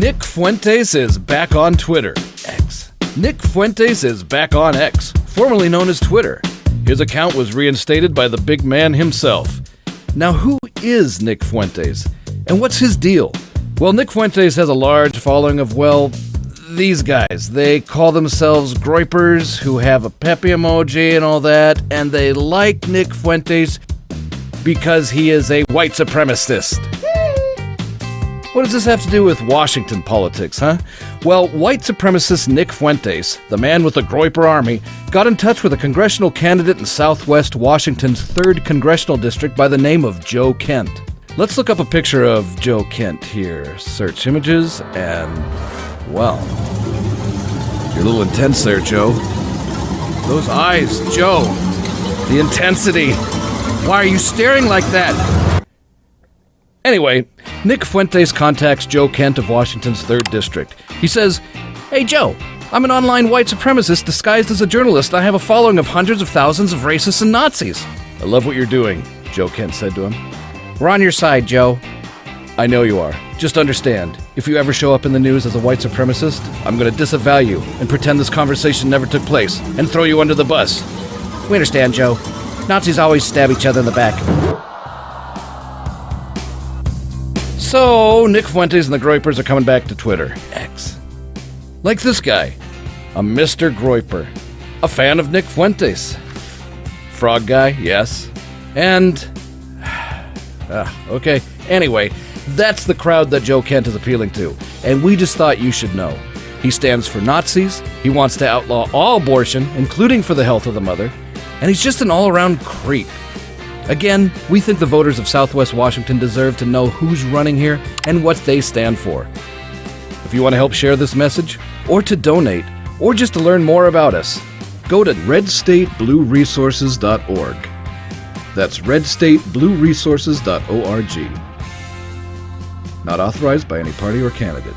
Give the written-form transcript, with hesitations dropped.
Nick Fuentes is back on Twitter, X. Nick Fuentes is back on X, formerly known as Twitter. His account was reinstated by the big man himself. Now, who is Nick Fuentes? And what's his deal? Well, Nick Fuentes has a large following of, these guys. They call themselves groypers who have a peppy emoji and all that, and they like Nick Fuentes because he is a white supremacist. What does this have to do with Washington politics, huh? Well, white supremacist Nick Fuentes, the man with the groyper army, got in touch with a congressional candidate in Southwest Washington's 3rd Congressional District by the name of Joe Kent. Let's look up a picture of Joe Kent here. Search images, and, you're a little intense there, Joe. Those eyes, Joe. The intensity. Why are you staring like that? Anyway, Nick Fuentes contacts Joe Kent of Washington's 3rd District. He says, "Hey Joe, I'm an online white supremacist disguised as a journalist. I have a following of hundreds of thousands of racists and Nazis." "I love what you're doing," Joe Kent said to him. "We're on your side, Joe." "I know you are. Just understand, if you ever show up in the news as a white supremacist, I'm going to disavow you and pretend this conversation never took place and throw you under the bus." "We understand, Joe. Nazis always stab each other in the back." So, Nick Fuentes and the groypers are coming back to Twitter, X. Like this guy, a Mr. Groyper, a fan of Nick Fuentes. Frog guy, yes. And, okay, anyway, that's the crowd that Joe Kent is appealing to, and we just thought you should know. He stands for Nazis, he wants to outlaw all abortion, including for the health of the mother, and he's just an all-around creep. Again, we think the voters of Southwest Washington deserve to know who's running here and what they stand for. If you want to help share this message, or to donate, or just to learn more about us, go to redstateblueresources.org. That's redstateblueresources.org. Not authorized by any party or candidate.